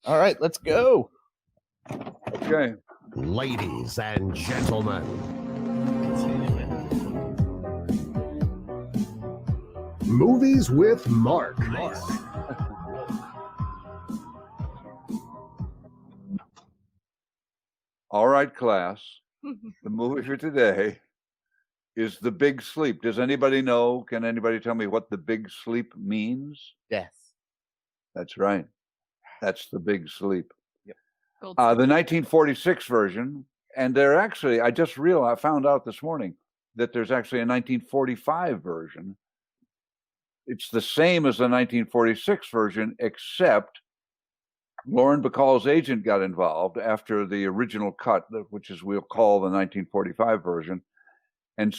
All right, let's go. Okay. Ladies and gentlemen, Movies with Mark. All right, class. The movie for today is The Big Sleep. Does anybody know? Can anybody tell me what The Big Sleep means? Yes. That's right. That's The Big Sleep. Yep. The 1946 version, and I found out this morning that there's actually a 1945 version. It's the same as the 1946 version, except Lauren Bacall's agent got involved after the original cut, which is we'll call the 1945 version, and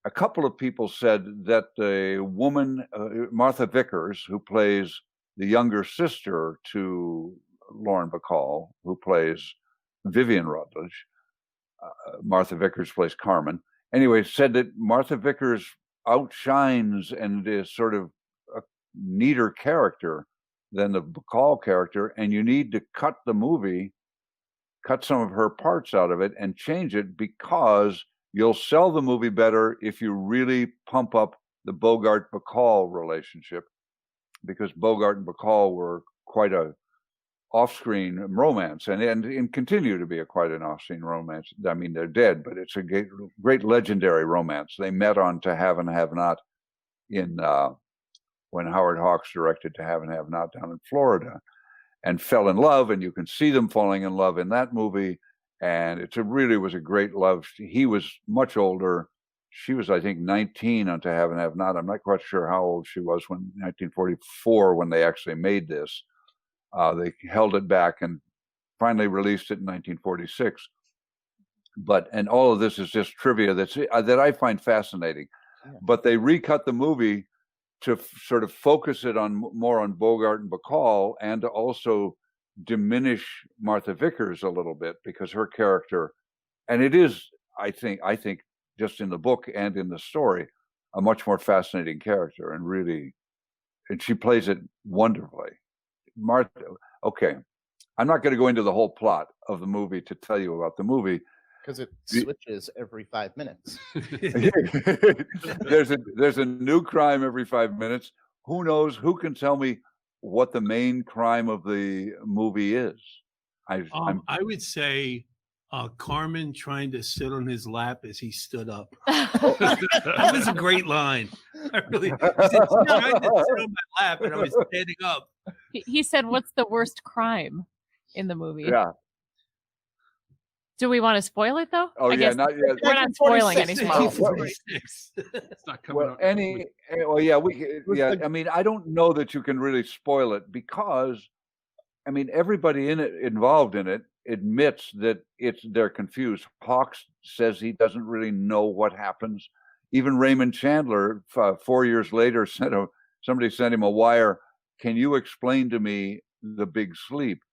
a couple of people said that the woman, Martha Vickers, who plays the younger sister to Lauren Bacall, who plays Vivian Rutledge, Martha Vickers plays Carmen, anyway, said that Martha Vickers outshines and is sort of a neater character than the Bacall character, and you need to cut some of her parts out of it and change it, because you'll sell the movie better if you really pump up the Bogart-Bacall relationship, because Bogart and Bacall were quite a off-screen romance and continue to be quite an off-screen romance. I mean, they're dead, but it's a great legendary romance. They met on To Have and Have Not when Howard Hawks directed To Have and Have Not down in Florida, and fell in love, and you can see them falling in love in that movie. And it really was a great love. He was much older. She was, I think, 19 on To Have and Have Not. I'm not quite sure how old she was when 1944, when they actually made this. They held it back and finally released it in 1946. And all of this is just trivia that I find fascinating. Yeah. But they recut the movie to sort of focus it more on Bogart and Bacall, and to also diminish Martha Vickers a little bit, because her character, and it is, I think just in the book and in the story, a much more fascinating character, and she plays it wonderfully. Martha, okay, I'm not going to go into the whole plot of the movie to tell you about the movie, because it switches every 5 minutes. There's a new crime every 5 minutes. Who knows? Who can tell me what the main crime of the movie is? I would say Carmen trying to sit on his lap as he stood up. That was a great line. I really he said, she tried to sit on my lap and I was standing up. He said, "What's the worst crime in the movie?" Yeah. Do we want to spoil it though? Oh, yeah, not yet. We're not spoiling anything. It's not coming out. I mean, I don't know that you can really spoil it, because, I mean, everybody involved in it admits that they're confused. Hawks says he doesn't really know what happens. Even Raymond Chandler, 4 years later, somebody sent him a wire. Can you explain to me The Big Sleep?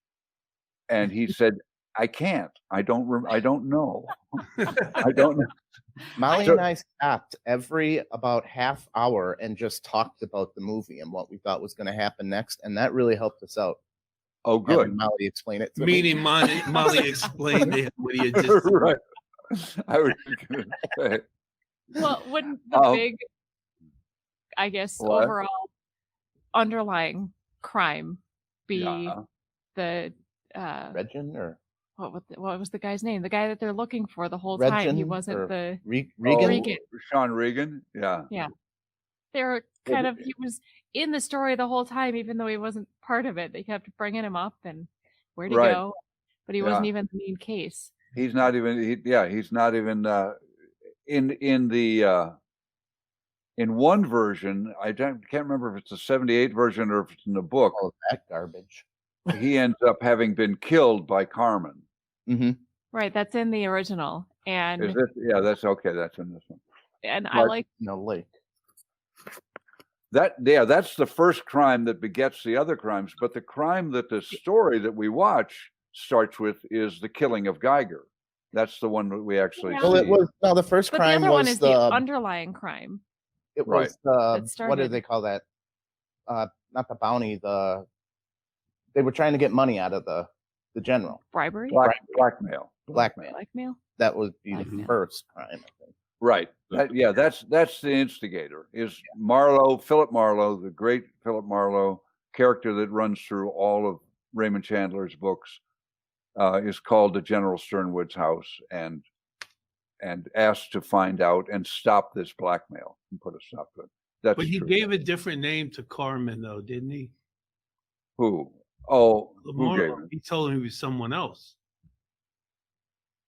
And he said, I can't. I don't know. I don't know. Molly and I stopped every about half hour and just talked about the movie and what we thought was going to happen next, and that really helped us out. Oh, good. Having Molly explain it to me. Molly explained to him what he had just said. Right. I was going to say. Well, wouldn't the big, I guess, overall underlying crime be the Regin, or what was the guy's name? The guy that they're looking for the whole time. He wasn't the Regan. Sean Regan. Yeah. Yeah. They're kind of, he was in the story the whole time, even though he wasn't part of it. They kept bringing him up and where to go, but he wasn't even the main case. He's not even. He's not even in one version. I can't remember if it's the 78 version or if it's in the book. Oh, that garbage. He ends up having been killed by Carmen. Mm-hmm. Right, that's in the original. And is it? Yeah, that's okay. That's in this one. And I like lake. That's the first crime that begets the other crimes. But the crime that the story that we watch starts with is the killing of Geiger. That's the one that we actually see. Well, it was the first crime. The other was one is the underlying crime. It was what do they call that? Not the bounty. They were trying to get money out of the general. Bribery? Blackmail. Blackmail? That would be the Blackmail. first crime, I think. Right. That's the instigator. Is Marlowe, Philip Marlowe, the great Philip Marlowe character that runs through all of Raymond Chandler's books, is called to General Sternwood's house and asked to find out and stop this blackmail and put a stop to it. That's But he true. gave a different name to Carmen, though, didn't he? Who? Oh, who Marlowe. gave it? He told him he was someone else.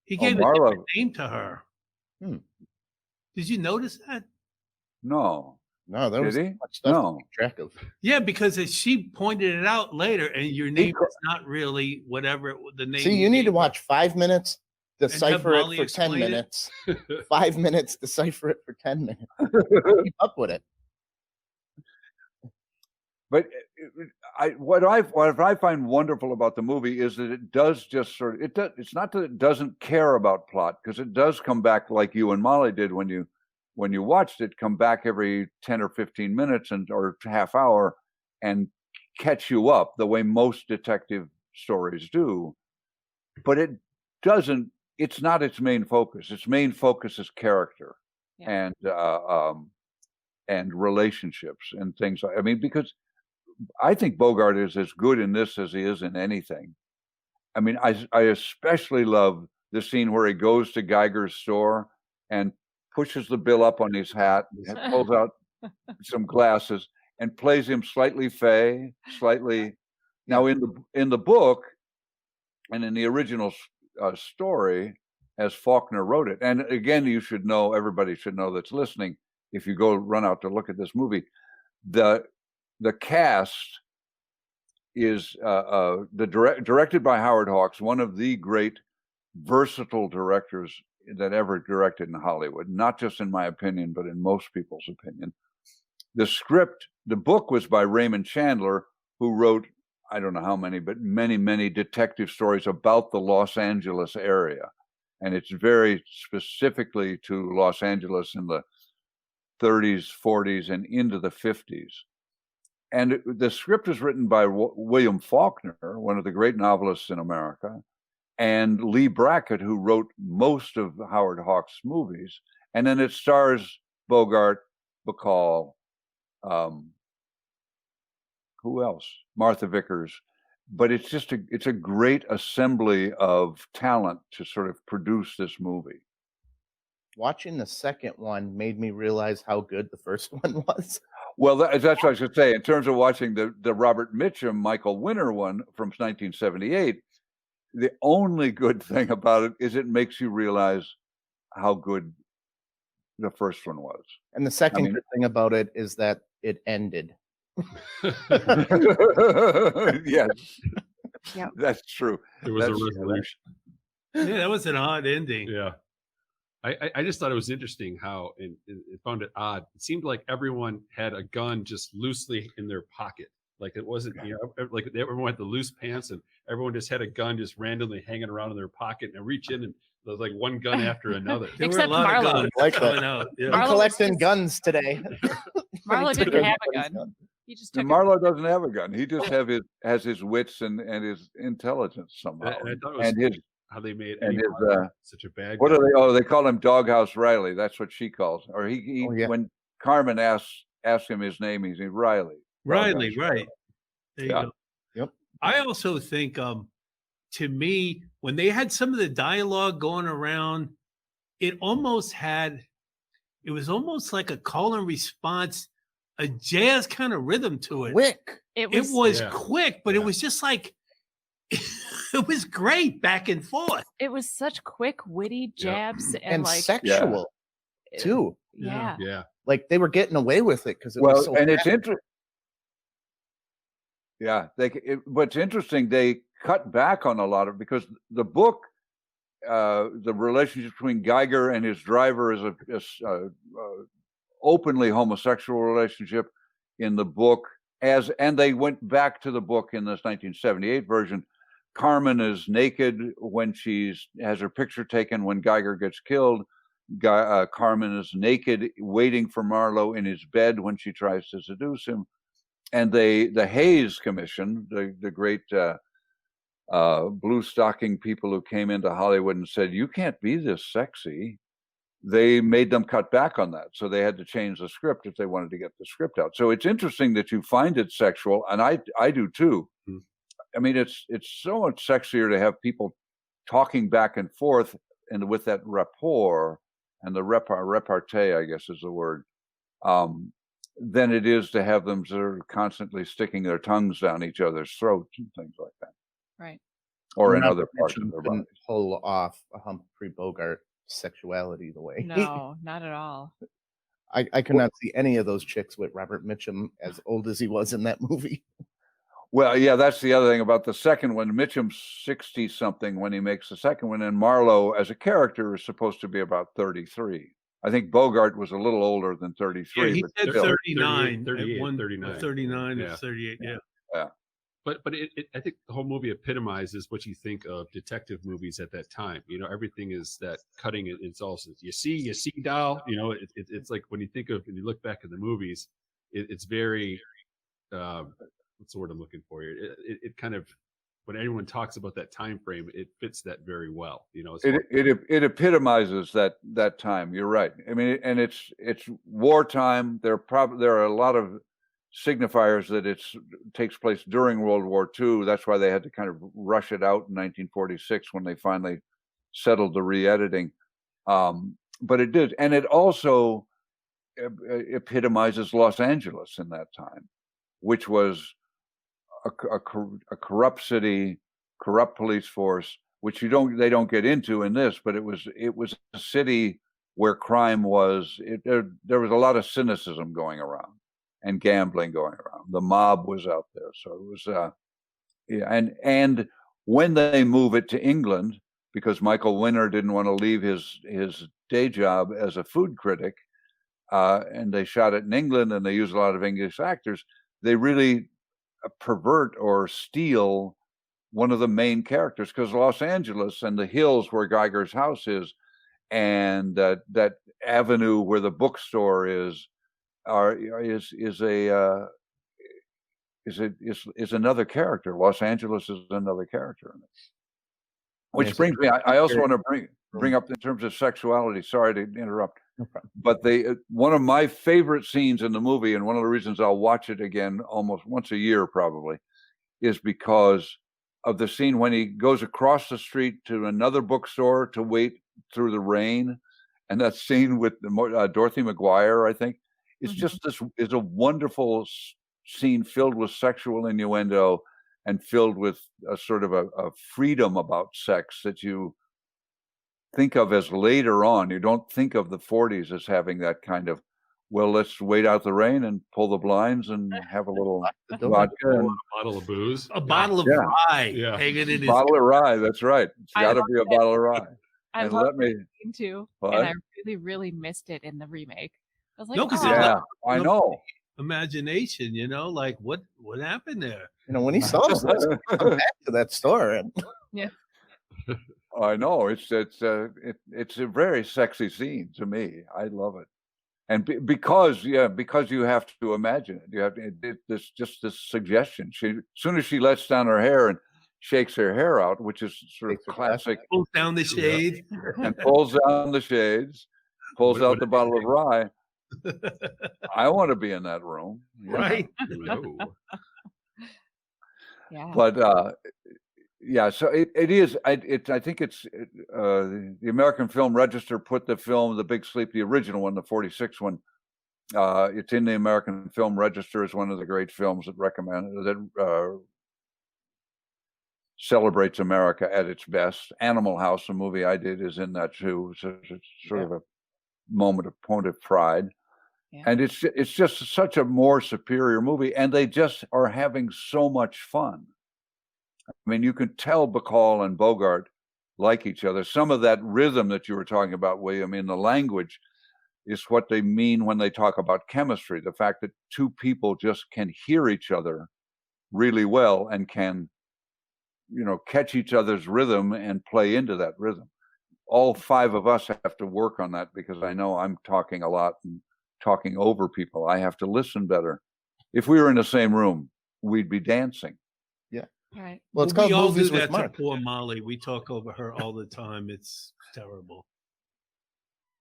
He Oh, gave a Marlowe. different name to her. Did you notice that? No. No, there was Did he? so much stuff No. to keep track of. Yeah, because she pointed it out later, and your name is not really whatever the name. See, you need to gave her. watch 5 minutes, decipher it Molly for 10 explain it. minutes. 5 minutes, decipher it for 10 minutes. Keep up with it. But what I find wonderful about the movie is that it does just sort of it's not that it doesn't care about plot, because it does come back like you and Molly did when you watched it, come back every 10 or 15 minutes or half hour and catch you up the way most detective stories do. But it doesn't. It's not its main focus. Its main focus is character and relationships and things. I mean, because I think Bogart is as good in this as he is in anything. I mean, I especially love the scene where he goes to Geiger's store and pushes the bill up on his hat and pulls out some glasses and plays him slightly fey, slightly. Now in the book and in the original story, as Faulkner wrote it, and again, everybody should know that's listening, if you go run out to look at this movie, the cast is directed by Howard Hawks, one of the great versatile directors that ever directed in Hollywood, not just in my opinion, but in most people's opinion. The book was by Raymond Chandler, who wrote, I don't know how many, but many, many detective stories about the Los Angeles area. And it's very specifically to Los Angeles in the 30s, 40s, and into the 50s. And the script was written by William Faulkner, one of the great novelists in America, and Lee Brackett, who wrote most of Howard Hawks' movies. And then it stars Bogart, Bacall, who else? Martha Vickers. But it's a great assembly of talent to sort of produce this movie. Watching the second one made me realize how good the first one was. Well, that's what I was going to say. In terms of watching the Robert Mitchum, Michael Winner one from 1978, the only good thing about it is it makes you realize how good the first one was. And the second good thing about it is that it ended. Yes, Yep. that's true. There was a resolution. Yeah, that was an odd ending. Yeah. I just thought it was interesting how and found it odd. It seemed like everyone had a gun just loosely in their pocket. Like it wasn't, like everyone had the loose pants and everyone just had a gun just randomly hanging around in their pocket and reach in and there's like one gun after another. There were a Except lot of Marlowe. guns Like that. coming out. Yeah. I'm Marlowe collecting was just- guns today. Marlowe didn't have a gun. He just took Marlowe doesn't have a gun. He just has his wits and his intelligence somehow. And I thought it was how they made and Eddie his, Marlowe such a bad what guy. are they? Oh, they call him Doghouse Riley. That's what she calls. Or he Oh, yeah. when Carmen asks him his name, he's Riley. Riley, Doghouse right. There you Yeah. go. Yep. I also think to me, when they had some of the dialogue going around, it was almost like a call and response, a jazz kind of rhythm to it. Quick. It was Yeah. quick, but it was just like it was great back and forth. It was such quick, witty jabs and, And like sexual, too. Yeah. Yeah. Like they were getting away with it because it was so And it's fast. interesting. Yeah, what's interesting, they cut back on a lot of, because the book, the relationship between Geiger and his driver is a openly homosexual relationship in the book. And they went back to the book in this 1978 version. Carmen is naked when she has her picture taken when Geiger gets killed. Carmen is naked waiting for Marlowe in his bed when she tries to seduce him. the Hayes Commission, the great blue stocking people who came into Hollywood and said, you can't be this sexy. They made them cut back on that. So they had to change the script if they wanted to get the script out. So it's interesting that you find it sexual, and I do too. I mean, it's so much sexier to have people talking back and forth and with that rapport and the repartee, I guess is the word, than it is to have them sort of constantly sticking their tongues down each other's throats and things like that. Right. Or in Not other to parts mention of their couldn't body. pull off a Humphrey Bogart sexuality the way. No, not at all. I could not see any of those chicks with Robert Mitchum as old as he was in that movie. Well, yeah, that's the other thing about the second one. Mitchum's 60-something when he makes the second one, and Marlowe, as a character, is supposed to be about 33. I think Bogart was a little older than 33. Yeah, he but said still. 39, 38, 39, 39. or 38. Yeah. But I think the whole movie epitomizes what you think of detective movies at that time. You know, everything is that cutting. It's also you see, doll. You know, it's like when you look back at the movies, it's very what's the word I'm looking for here? It kind of, when anyone talks about that time frame, it fits that very well. You know, it epitomizes that time. You're right. I mean, and it's wartime. There are a lot of signifiers that it takes place during World War II. That's why they had to kind of rush it out in 1946 when they finally settled the re-editing. But it did, and it also epitomizes Los Angeles in that time, which was a corrupt city, corrupt police force, which they don't get into in this, but it was a city where crime was. There was a lot of cynicism going around and gambling going around. The mob was out there, so it was and when they move it to England, because Michael Winner didn't want to leave his day job as a food critic, and they shot it in England and they use a lot of English actors, they really pervert or steal one of the main characters, because Los Angeles and the hills where Geiger's house is, and that avenue where the bookstore is another character. Los Angeles is another character in it. Which brings me, I also want to bring up in terms of sexuality. Sorry to interrupt. No problem. But one of my favorite scenes in the movie, and one of the reasons I'll watch it again almost once a year probably, is because of the scene when he goes across the street to another bookstore to wait through the rain, and that scene with Dorothy McGuire, I think, is just is a wonderful scene filled with sexual innuendo and filled with a sort of a freedom about sex that you think of as later on. You don't think of the 40s as having that kind of, well, let's wait out the rain and pull the blinds and have a little vodka and a bottle of booze, a bottle of rye, hanging in his bottle of rye. That's right. It's got to be a bottle of rye. I and love let me that too, what? and I really missed it in the remake. I was like, No, 'cause I know. imagination, you know, like what happened there? You know, when he solves this, come back to that store and I know it's a very sexy scene to me. I love it, and because you have to imagine it. You have to, this suggestion. As soon as she lets down her hair and shakes her hair out, which is sort of classic, Pulls down the shade and pulls down the shades, pulls out the bottle of rye. I want to be in that room, right? No. Yeah. But so it is. I think it's the American Film Register put the Big Sleep, the original one, the 46 one. It's in the American Film Register as one of the great films that celebrates America at its best. Animal House, a movie I did, is in that too. So it's sort of a point of pride. Yeah. And it's just such a more superior movie, and they just are having so much fun. I mean, you can tell Bacall and Bogart like each other. Some of that rhythm that you were talking about, William, in the language is what they mean when they talk about chemistry. The fact that two people just can hear each other really well and can, catch each other's rhythm and play into that rhythm. All five of us have to work on that, because I know I'm talking a lot and talking over people. I have to listen better. if we were in the same room, we'd be dancing. Right. Well, it's we called all Movies do with that to Mark. poor Molly. We talk over her all the time. It's terrible.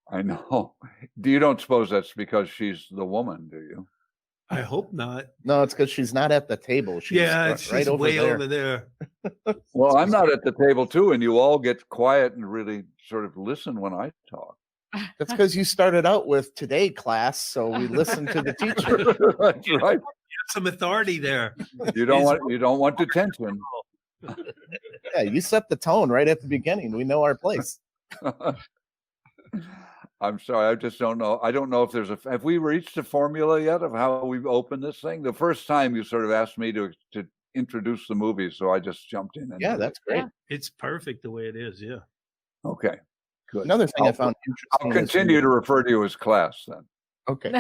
I know. You don't suppose that's because she's the woman, do you? I hope not. No, it's because she's not at the table. She's She's right over way there. over there. Well, I'm not at the table too, and you all get quiet and really sort of listen when I talk. That's because you started out with today class, so we listened to the teacher. That's right. Some authority there. You don't want detention. Yeah, you set the tone right at the beginning. We know our place. I'm sorry, I just don't know. I don't know if have we reached a formula yet of how we've opened this thing? The first time you sort of asked me to introduce the movie, so I just jumped in. Yeah, that's great. Yeah. It's perfect the way it is. Yeah. Okay, good. Another thing I found I'll interesting. continue to refer to you as class then. Okay.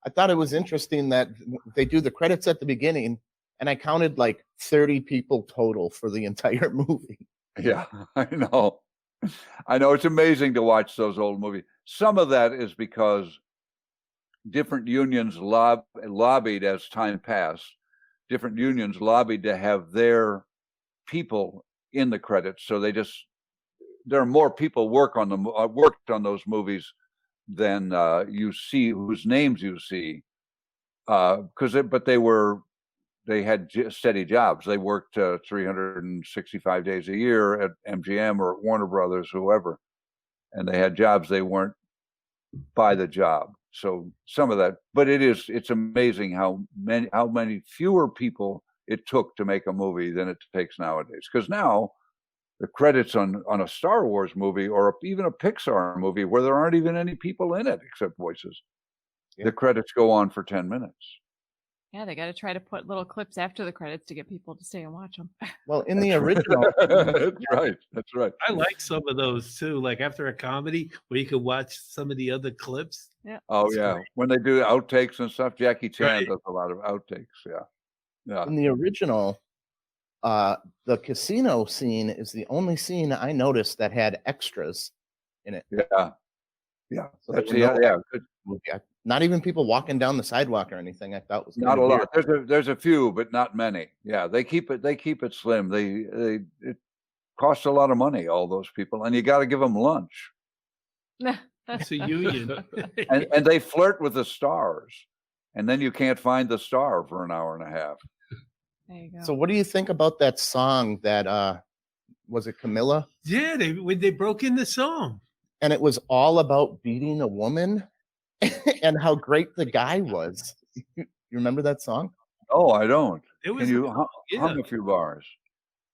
I thought it was interesting that they do the credits at the beginning, and I counted like 30 people total for the entire movie. Yeah, I know. I know, it's amazing to watch those old movies. Some of that is because different unions lobbied as time passed. Different unions lobbied to have their people in the credits, so there are more people worked on those movies than you see, whose names you see, but they had steady jobs. They worked 365 days a year at MGM or at Warner Brothers, whoever, and they had jobs. They weren't by the job. So some of that, but it's amazing how many fewer people it took to make a movie than it takes nowadays. Because now the credits on a Star Wars movie or even a Pixar movie where there aren't even any people in it except voices, the credits go on for 10 minutes. Yeah, they got to try to put little clips after the credits to get people to stay and watch them. Well, in the original, That's right. I like some of those too. Like after a comedy where you could watch some of the other clips. Yeah. Oh yeah, great. when they do outtakes and stuff, Jackie Chan Right. does a lot of outtakes. Yeah. in the original, the casino scene is the only scene I noticed that had extras in it. Yeah. So That's there were no good. not even people walking down the sidewalk or anything. I thought was Not a kinda lot. There's a few, but not many. Yeah, they keep it slim. It costs a lot of money, all those people, and you got to give them lunch. It's a union. And they flirt with the stars, and then you can't find the star for an hour and a half. There you go. So what do you think about that song that was it Camilla? Yeah, they broke in the song. And it was all about beating a woman and how great the guy was. You remember that song? Oh, I don't. It was Can you yeah. hum a few bars?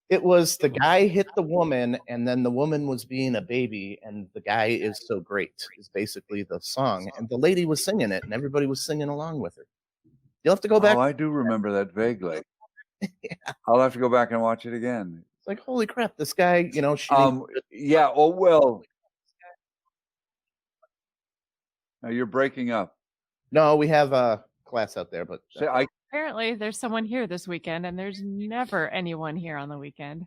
It was the guy hit the woman, and then the woman was being a baby, and the guy is so great is basically the song. And the lady was singing it, and everybody was singing along with her. You'll have to go back. Oh, I do remember that vaguely. I'll have to go back and watch it again. It's like, holy crap, this guy, Yeah. Oh well. Now you're breaking up. No, we have a class out there, but Apparently, there's someone here this weekend, and there's never anyone here on the weekend.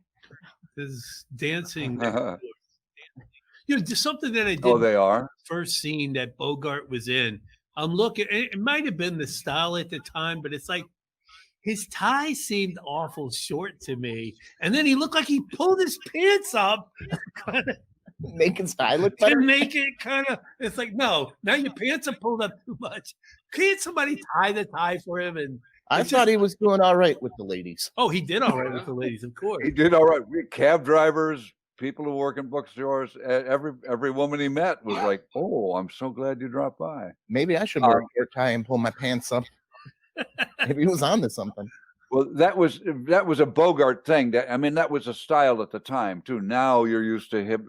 There's dancing. There's something that I did. Oh, they are. First scene that Bogart was in. I'm looking. It might have been the style at the time, but it's like his tie seemed awful short to me, and then he looked like he pulled his pants up. making style look To better. make it kind of, it's like, no, now your pants are pulled up too much. Can't somebody tie the tie for him? And I thought he was doing all right with the ladies. oh, he did all right with the ladies, of course. He did all right. Cab drivers, people who work in bookstores, every woman he met was like, "Oh, I'm so glad you dropped by." Maybe I should wear a hair tie and pull my pants up. Maybe he was on to something. Well, that was a Bogart thing. That was a style at the time too. Now you're used to hip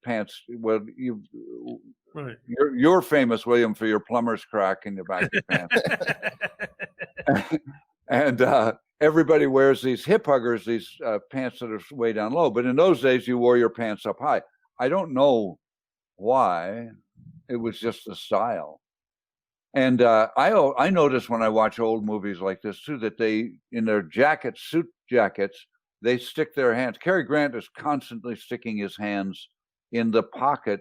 pants. Well, Right. You're famous, William, for your plumber's crack in the back of your pants. And everybody wears these hip huggers, these pants that are way down low. But in those days, you wore your pants up high. I don't know why. It was just the style. And I notice when I watch old movies like this too, that they, in their suit jackets, they stick their hands. Cary Grant is constantly sticking his hands in the pocket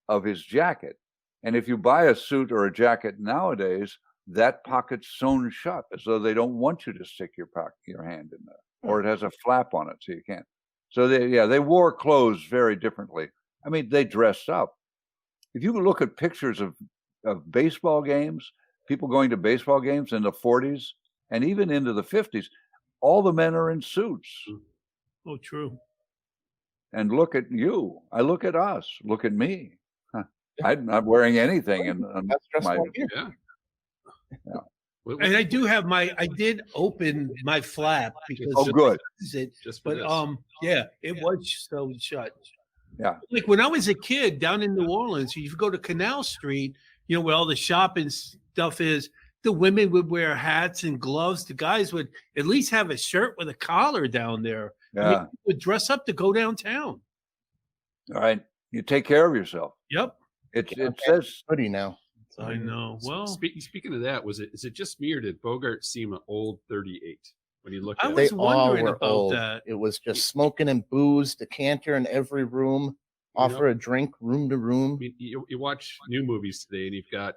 of his jacket. And if you buy a suit or a jacket nowadays, that pocket's sewn shut as though they don't want you to stick your hand in there, or it has a flap on it so you can't. So they wore clothes very differently. I mean, they dressed up. If you look at pictures of baseball games, people going to baseball games in the 40s and even into the 50s, all the men are in suits. Oh, true. And look at you. I look at us. Look at me. I'm not wearing anything. And Yeah. And I do have I did open my flap because good. It was so shut. Yeah. Like when I was a kid down in New Orleans, you go to Canal Street, where all the shopping stuff is, the women would wear hats and gloves. The guys would at least have a shirt with a collar down there. Yeah. I mean, would dress up to go downtown. All right. You take care of yourself. Yep. It says hoodie now. I know. Well, speaking of that, is it just me or did Bogart seem an old 38 when you look at I it? was They wondering all were about old. that. It was just smoking and booze, decanter in every room, offer a drink room to room. I mean, you watch new movies today and you've got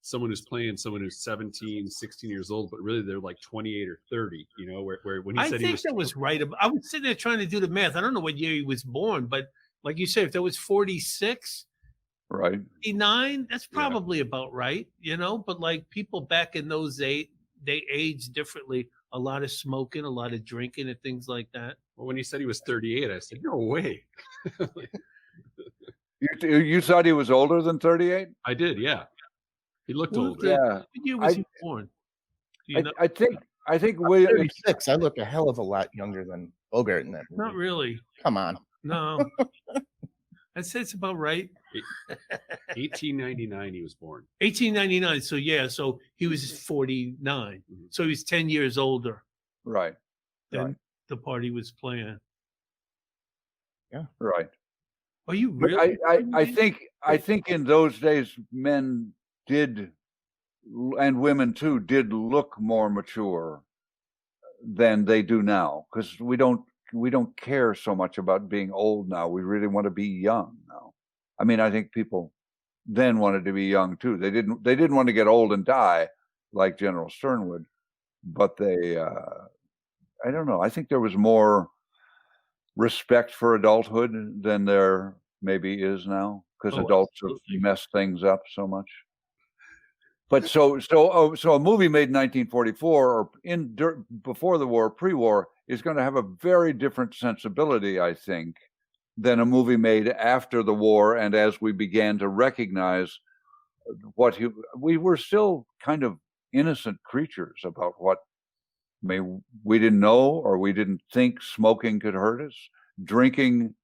someone who's playing someone who's 17, 16 years old, but really they're like 28 or 30, where when he said he was... that was right. I was sitting there trying to do the math. I don't know what year he was born, but like you said, if that was 46, right, 49, that's probably about right, but like people back in those days, they aged differently. A lot of smoking, a lot of drinking and things like that. Well, when he said he was 38, I said, no way. You thought he was older than 38? I did, yeah. He looked older. Yeah. What year was he born? I think William... 36. I look a hell of a lot younger than Bogart in that movie. Not really. Come on. No. I'd say it's about right. 1899 he was born. 1899. So he was 49. So he was 10 years older. Right. Than the part he was playing. Yeah. Right. Are you really? I think in those days men did, and women too, did look more mature than they do now, because we don't care so much about being old now. We really want to be young now. I mean, I think people then wanted to be young too. They didn't want to get old and die like General Stern would, but they I don't know. I think there was more respect for adulthood than there maybe is now, because adults have messed things up so much. But so a movie made in 1944 or before the war, pre-war, is going to have a very different sensibility, I think, than a movie made after the war, and as we began to recognize we were still kind of innocent creatures about what we didn't know, or we didn't think smoking could hurt us. Drinking.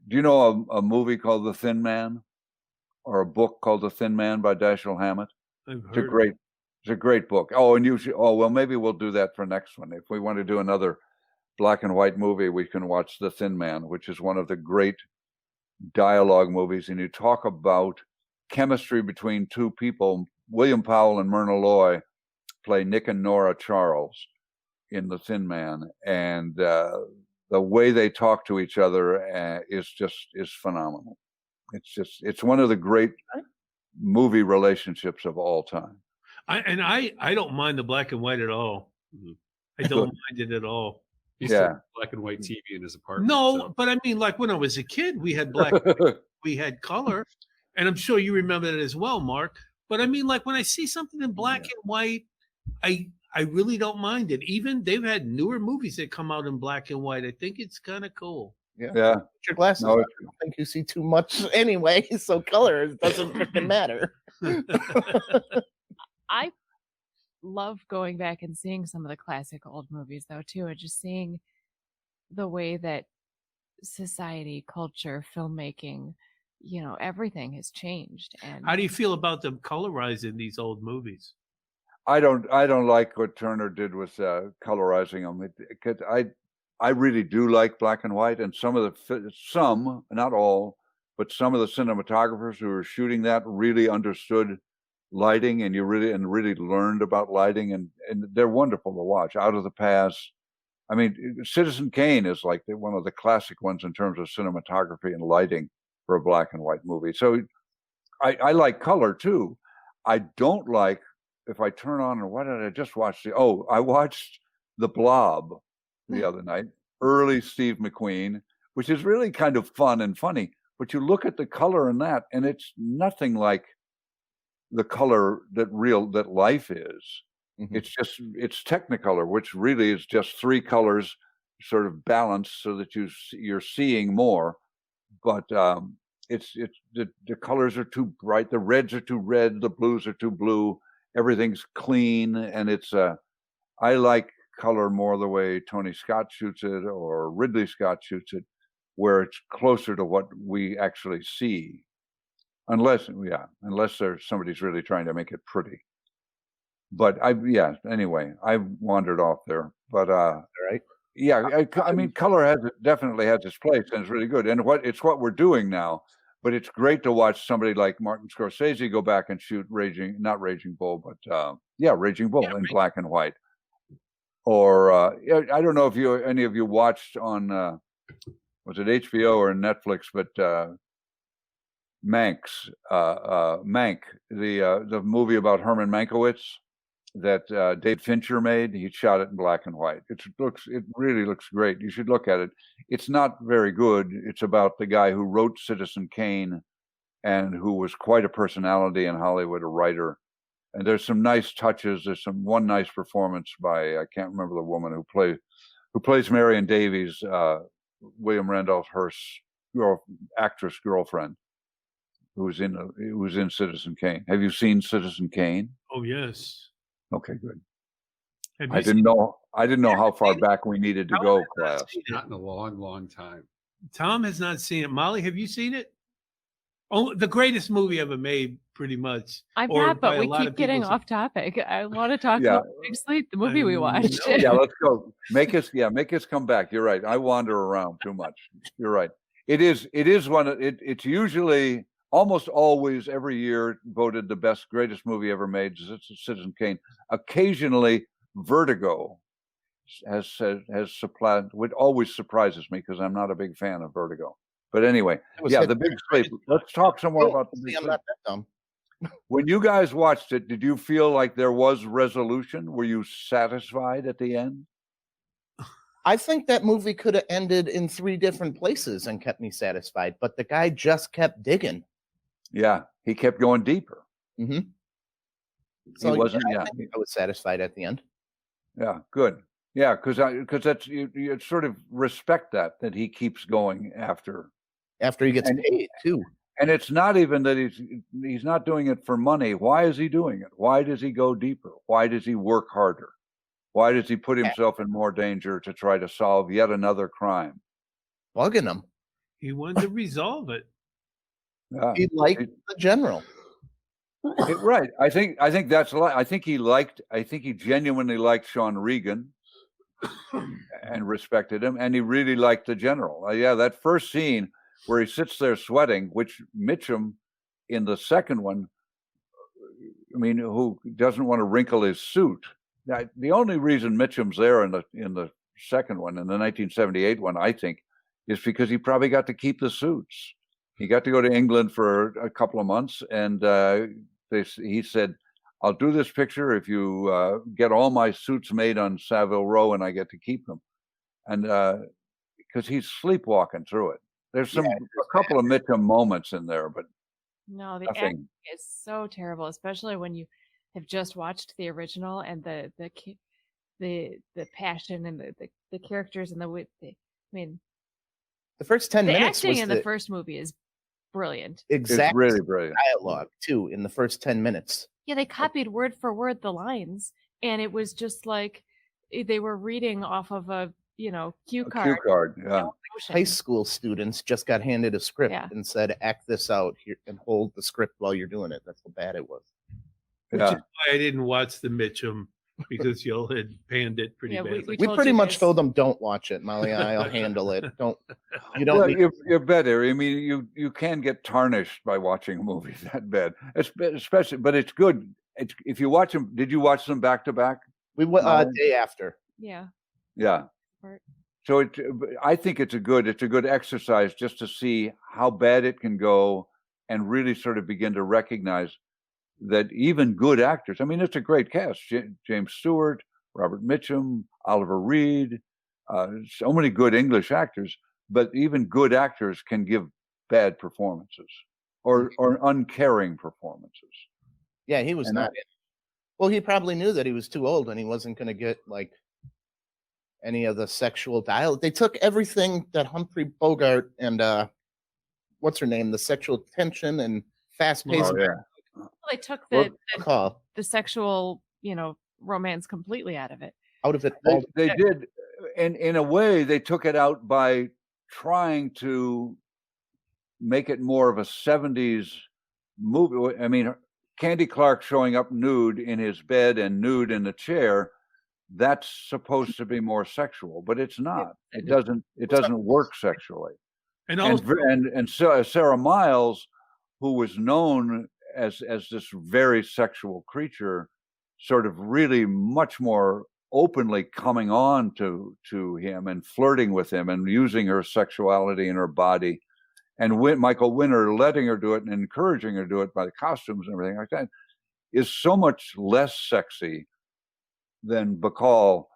Do you know a movie called The Thin Man, or a book called The Thin Man by Dashiell Hammett? It's a great book. Oh, and maybe we'll do that for next one. If we want to do another black and white movie, we can watch The Thin Man, which is one of the great dialogue movies. And you talk about chemistry between two people. William Powell and Myrna Loy play Nick and Nora Charles in The Thin Man, and the way they talk to each other is phenomenal. It's one of the great movie relationships of all time. I don't mind the black and white at all. I don't mind it at all. He still had black and white TV in his apartment. No, but I mean, like when I was a kid, we had black, we had color, and I'm sure you remember that as well, Mark. But I mean, like when I see something in black and white, I really don't mind it. Even they've had newer movies that come out in black and white. I think it's kind of cool. Yeah. Put your glasses. No, I don't think you see too much anyway, so color doesn't freaking matter. I love going back and seeing some of the classic old movies though too, and just seeing the way that society, culture, filmmaking, everything has changed. And how do you feel about them colorizing these old movies? I don't like what Turner did with colorizing them. Because I really do like black and white, and some, not all, but some of the cinematographers who were shooting that really understood lighting, and really learned about lighting, and they're wonderful to watch. Out of the Pass. I mean, Citizen Kane is like one of the classic ones in terms of cinematography and lighting for a black and white movie. So I like color too. I don't like if I turn on, or what did I just watch? I watched The Blob the other night, early Steve McQueen, which is really kind of fun and funny. But you look at the color in that, and it's nothing like the color that life is. Mhm. It's Technicolor, which really is just three colors sort of balanced so that you're seeing more. But it's the colors are too bright, the reds are too red, the blues are too blue, everything's clean, and I like color more the way Tony Scott shoots it or Ridley Scott shoots it, where it's closer to what we actually see. Unless somebody's really trying to make it pretty. But anyway, I wandered off there. But Right. yeah, I mean, color definitely has its place, and it's really good. And what we're doing now. But it's great to watch somebody like Martin Scorsese go back and shoot not Raging Bull, but Raging Bull in black and white. Or I don't know if any of you watched on was it HBO or Netflix, but Mank, the movie about Herman Mankiewicz that David Fincher made. He shot it in black and white. It really looks great. You should look at it. It's not very good. It's about the guy who wrote Citizen Kane and who was quite a personality in Hollywood, a writer. And there's some nice touches. There's one nice performance by, I can't remember the woman who plays Marion Davies, William Randolph Hearst's actress girlfriend, who was in Citizen Kane. Have you seen Citizen Kane? Oh yes. Okay, good. Have I you didn't know how far seen it? back we needed to Tom go, has not class. seen it. Not in a long, long time. Tom has not seen it. Molly, have you seen it? Oh, the greatest movie ever made, pretty much. I'm Or not, by but a we lot keep of getting people's- off topic. I want to talk Yeah. about Big Sleep, the movie we I watched. know. Yeah, let's go. Make us come back. You're right. I wander around too much. You're right. It is it's usually almost always every year voted the greatest movie ever made. It's Citizen Kane. Occasionally Vertigo has supplanted, which always surprises me because I'm not a big fan of Vertigo. But anyway, The Big Sleep. Let's talk some more about The Big I'm Sleep. not that dumb. When you guys watched it, did you feel like there was resolution? Were you satisfied at the end? I think that movie could have ended in 3 different places and kept me satisfied, but the guy just kept digging. Yeah, he kept going deeper. Mm-hmm. He wasn't. I think I was satisfied at the end. Yeah, good. Yeah, because that's you sort of respect that he keeps going after After he gets paid too. And it's not even that he's not doing it for money. Why is he doing it? Why does he go deeper? Why does he work harder? Why does he put himself in more danger to try to solve yet another crime? Bugging him. He wanted to resolve it. Yeah. He liked the general. Right. I think that's I think he genuinely liked Sean Regan and respected him, and he really liked the general. That first scene where he sits there sweating, which Mitchum in the second one, I mean, who doesn't want to wrinkle his suit. Now, the only reason Mitchum's there in the second one, in the 1978 one, I think, is because he probably got to keep the suits. He got to go to England for a couple of months, and he said, "I'll do this picture if you get all my suits made on Savile Row, and I get to keep them." And because he's sleepwalking through it. There's a couple of Mitchum moments in there, but No, the nothing. acting is so terrible, especially when you have just watched the original and the passion and the characters and I mean, The first 10 the minutes acting was in the the first movie is brilliant. exact It's really brilliant. dialogue too in the first 10 minutes. Yeah, they copied word for word the lines, and it was just like they were reading off of a cue A card. cue card, yeah. High school students just got handed a script Yeah. and said, "Act this out here and hold the script while you're doing it." That's how bad it was. Which Yeah. is why I didn't watch the Mitchum, because y'all had panned it pretty Yeah, badly. We told pretty you much guys. told them, "Don't watch it, Molly. I'll handle it. Don't Well, need you're better. I mean, you can get tarnished by watching a movie that bad, especially. But it's good. If you watch them, did you watch them back to back? we went No. day after." Yeah. Yeah. Part. So I think it's a good exercise just to see how bad it can go, and really sort of begin to recognize that even good actors, I mean, it's a great cast. James Stewart, Robert Mitchum, Oliver Reed, so many good English actors, but even good actors can give bad performances or uncaring performances. Yeah, he was not. Well, he probably knew that he was too old and he wasn't going to get like any of the sexual dialogue. They took everything that Humphrey Bogart and what's her name, the sexual tension and fast-paced. Oh, yeah. Well, they took Bacall the sexual, romance completely out of it. out of it. They did, and in a way, they took it out by trying to make it more of a 70s movie. I mean, Candy Clark showing up nude in his bed and nude in the chair, that's supposed to be more sexual, but it's not. It doesn't work sexually. And also, And so Sarah Miles, who was known as this very sexual creature, sort of really much more openly coming on to him and flirting with him and using her sexuality and her body, and Michael Winner letting her do it and encouraging her to do it by the costumes and everything like that, is so much less sexy than Bacall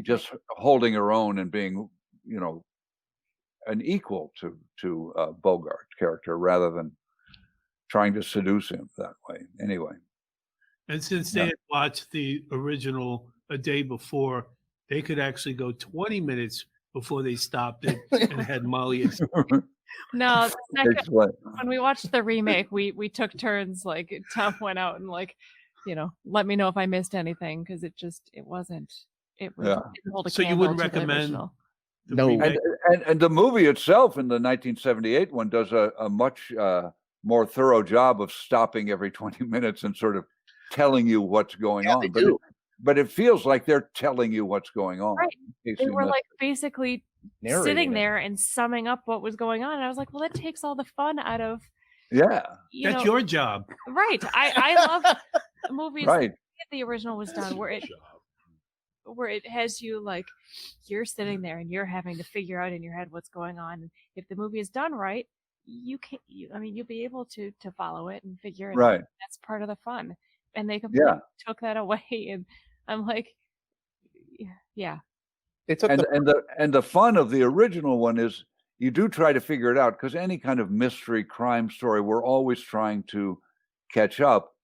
just holding her own and being, an equal to Bogart character rather than trying to seduce him that way. Anyway. and since they had watched the original a day before, they could actually go 20 minutes before they stopped it and had Molly. No, when we watched the remake, we took turns. Like Tom went out and let me know if I missed anything, because it wasn't. It was. Yeah. It didn't hold a So you candle wouldn't to the recommend original. the No. remake? And the movie itself in the 1978 one does a much more thorough job of stopping every 20 minutes and sort of telling you what's going on. But it feels like they're telling you what's going on. Right. in case They you were missed like basically Narrating sitting it. there and summing up what was going on. And I was like, well, that takes all the fun out of. it. Yeah. That's your job. Right. I love movies. Right. The original was done where it has you like you're sitting there and you're having to figure out in your head what's going on. And if the movie is done right, you'll be able to follow it and figure it Right. out. That's part of the fun. And they completely took that away. And I'm like, yeah. They took And the fun of the original one is you do try to figure it out, because any kind of mystery crime story, we're always trying to catch up.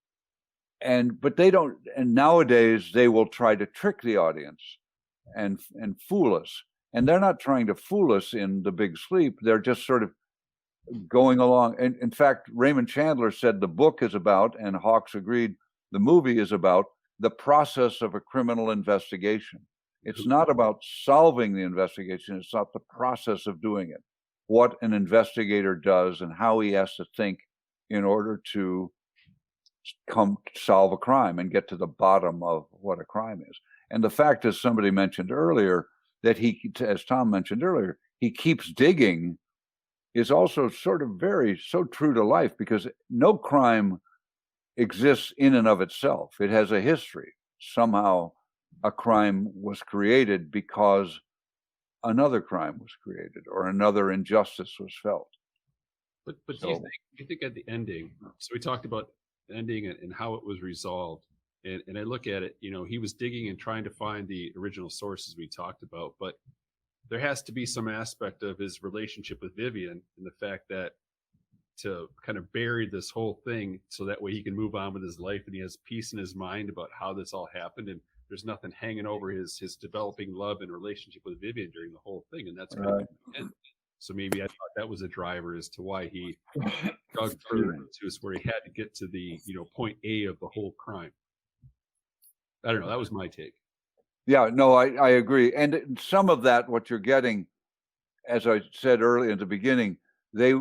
But they don't, and nowadays they will try to trick the audience and fool us. And they're not trying to fool us in The Big Sleep. They're just sort of going along. And in fact, Raymond Chandler said the book is about, and Hawks agreed, the movie is about the process of a criminal investigation. It's not about solving the investigation. It's not the process of doing it. What an investigator does and how he has to think in order to solve a crime and get to the bottom of what a crime is. And the fact, as somebody mentioned earlier, that as Tom mentioned earlier, he keeps digging, is also sort of so true to life, because no crime exists in and of itself. It has a history. Somehow a crime was created because another crime was created or another injustice was felt. But do you think at the ending, so we talked about the ending and how it was resolved, and I look at it, he was digging and trying to find the original sources we talked about, but there has to be some aspect of his relationship with Vivian and the fact that to kind of bury this whole thing so that way he can move on with his life and he has peace in his mind about how this all happened, and there's nothing hanging over his developing love and relationship with Vivian during the whole thing, and that's kind of the end. So maybe I thought that was a driver as to why he dug further into us, where he had to get to the point A of the whole crime. I don't know. That was my take. Yeah, no, I agree. And some of that, what you're getting, as I said earlier in the beginning, they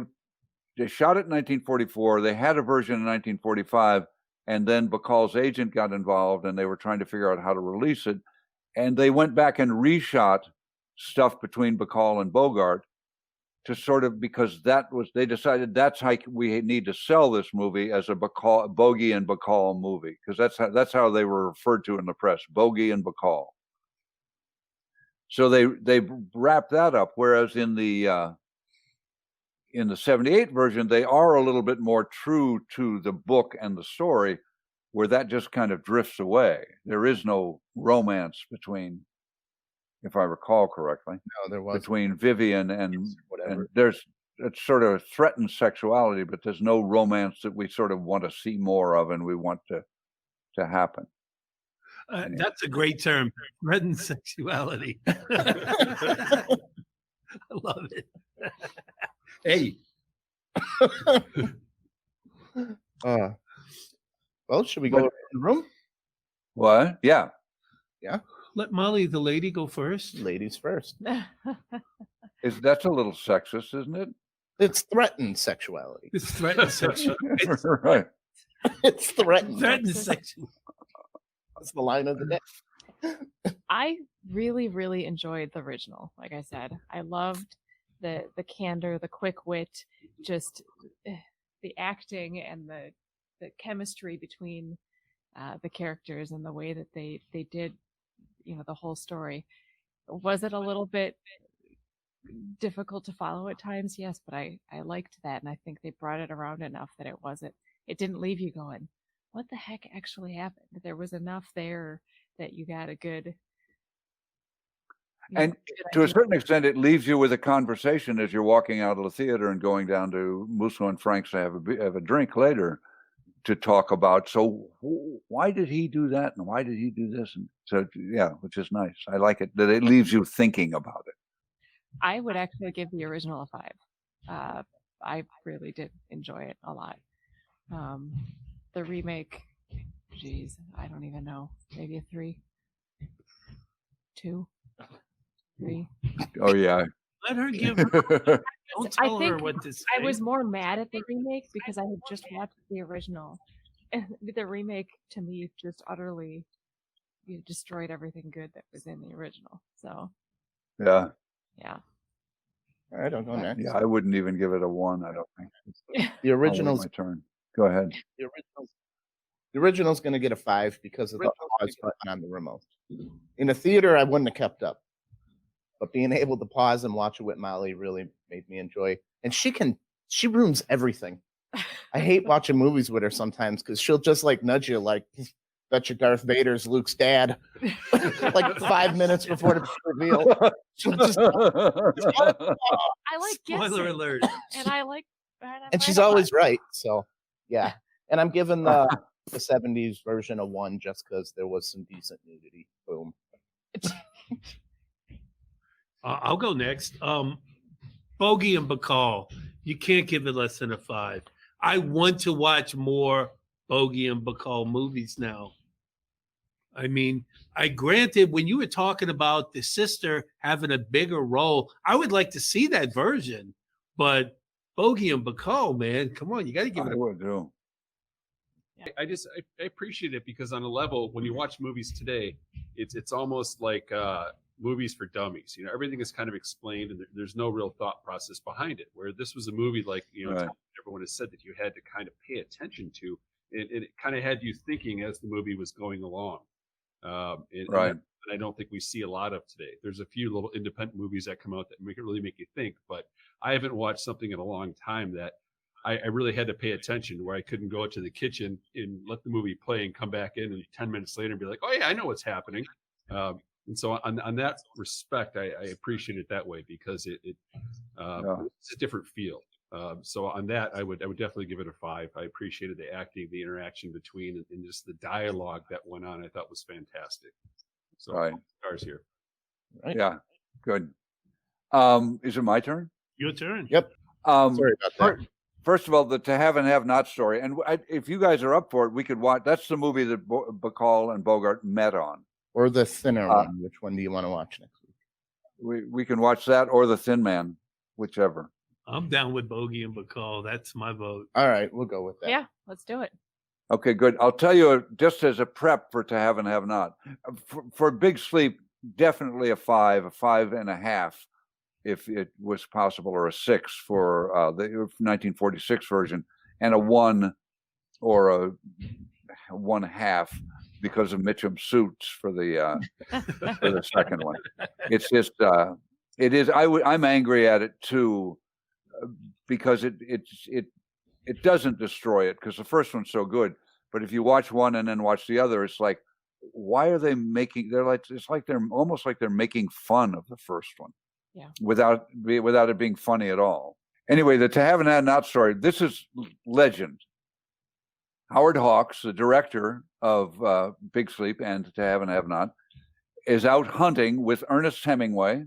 shot it in 1944. They had a version in 1945, and then Bacall's agent got involved, and they were trying to figure out how to release it. And they went back and reshot stuff between Bacall and Bogart to sort of, because they decided that's how we need to sell this movie, as a Bogey and Bacall movie, because that's how they were referred to in the press, Bogey and Bacall. So they wrapped that up. Whereas in the in the 78 version, they are a little bit more true to the book and the story, where that just kind of drifts away. There is no romance between, if I recall correctly, No, there was between Vivian and whatever. it's sort of threatened sexuality, but there's no romance that we sort of want to see more of and we want to happen. That's a great term, threatened sexuality. I love it. Hey, Well, should we go around the room? What? Yeah. let Molly, the lady, go first. Ladies first. That's a little sexist, isn't it? It's threatened sexuality. It's threatened sexuality. It's Right. It's threatened. threatened sexuality. That's the line of the day. I really, really enjoyed the original. Like I said, I loved the candor, the quick wit, just the acting and the chemistry between the characters and the way that they did, the whole story. Was it a little bit difficult to follow at times? Yes, but I liked that, and I think they brought it around enough that it didn't leave you going, what the heck actually happened? There was enough there that you got a good. And to a certain extent, it leaves you with a conversation as you're walking out of the theater and going down to Musso and Frank's to have a drink later, to talk about, so why did he do that and why did he do this? And so, yeah, which is nice. I like it that it leaves you thinking about it. I would actually give the original a 5. I really did enjoy it a lot. The remake, geez, I don't even know. Maybe a 3, 2, 3. Oh yeah. Let her give her. Don't I tell her think what to say. I was more mad at the remake because I had just watched the original, and the remake to me just utterly destroyed everything good that was in the original. So Yeah. yeah. All right, I'll go next. Yeah, I wouldn't even give it a 1, I don't think. The I'll wait original's my turn. Go ahead. the original's going to get a 5 because of the pause button on the remote. In a theater, I wouldn't have kept up, but being able to pause and watch it with Molly really made me enjoy. And she ruins everything. I hate watching movies with her sometimes because she'll just like nudge you, like, bet you Darth Vader's Luke's dad, like 5 minutes before the reveal. She'll just, I like Spoiler guessing, alert. and I like. and she's always right. So yeah, and I'm giving the 70s version a 1 just because there was some decent nudity. Boom. I'll go next. Bogey and Bacall. You can't give it less than a 5. I want to watch more Bogey and Bacall movies now. I mean, granted, when you were talking about the sister having a bigger role, I would like to see that version. But Bogey and Bacall, man, come on, you got to give it. I would do. I appreciate it because on a level, when you watch movies today, it's almost like movies for dummies. Everything is kind of explained and there's no real thought process behind it. Where this was a movie like, Right. everyone has said that you had to kind of pay attention to, and it kind of had you thinking as the movie was going along. Right. And I don't think we see a lot of today. There's a few little independent movies that come out that really make you think, but I haven't watched something in a long time that I really had to pay attention, where I couldn't go to the kitchen and let the movie play and come back in and 10 minutes later and be like, oh yeah, I know what's happening. And so on that respect, I appreciate it that way because it's a different feel. So on that, I would definitely give it a 5. I appreciated the acting, the interaction between, and just the dialogue that went on. I thought was fantastic. So Right. stars here. Right? Yeah. Good. Is it my turn? Your turn. Yep. Sorry about that. First of all, the To Have and Have Not story, and if you guys are up for it, we could watch. That's the movie that Bacall and Bogart met on. Or the thinner one. Which one do you want to watch next week? We can watch that or The Thin Man, whichever. I'm down with Bogey and Bacall. That's my vote. All right, we'll go with that. Yeah, let's do it. Okay, good. I'll tell you, just as a prep for To Have and Have Not, for Big Sleep, definitely a 5, a 5.5, if it was possible, or a 6 for the 1946 version, and a 1 or a 1.5 because of Mitchum's suits for the for the second one. It's just it is. I'm angry at it too. because it doesn't destroy it, because the first one's so good. But if you watch one and then watch the other, it's like, why are they making? It's like they're almost like they're making fun of the first one, without it being funny at all. Anyway, the To Have and Have Not story. This is legend. Howard Hawks, the director of Big Sleep and To Have and Have Not, is out hunting with Ernest Hemingway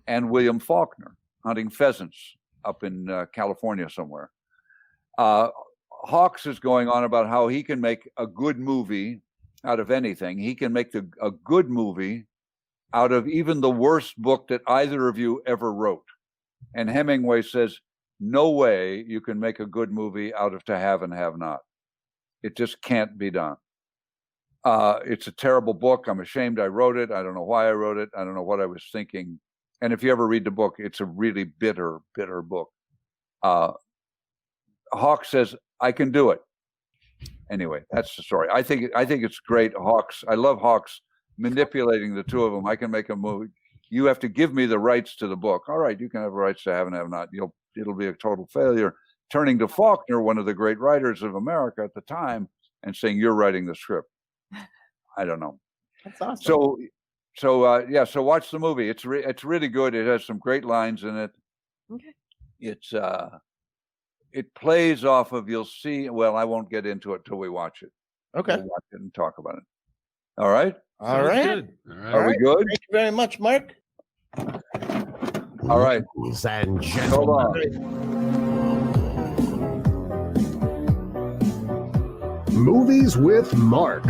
and William Faulkner, hunting pheasants up in California somewhere. Hawks is going on about how he can make a good movie out of anything. He can make a good movie out of even the worst book that either of you ever wrote. And Hemingway says, no way you can make a good movie out of To Have and Have Not. It just can't be done. It's a terrible book. I'm ashamed I wrote it. I don't know why I wrote it. I don't know what I was thinking. And if you ever read the book, it's a really bitter, bitter book. Hawks says, I can do it. Anyway, that's the story. I think it's great. Hawks, I love Hawks manipulating the two of them. I can make a movie. You have to give me the rights to the book. All right, you can have rights to Have and Have Not. It'll be a total failure. Turning to Faulkner, one of the great writers of America at the time, and saying, you're writing the script. I don't know. That's awesome. So watch the movie. It's really good. It has some great lines in it. Okay. It plays off of, you'll see. Well, I won't get into it till we watch it. Okay. We'll watch it and talk about it. All right. All right. Good. All right. Are we good? Thank you very much, Mark. All right. Ladies and So gentlemen, long. Movies with Mark.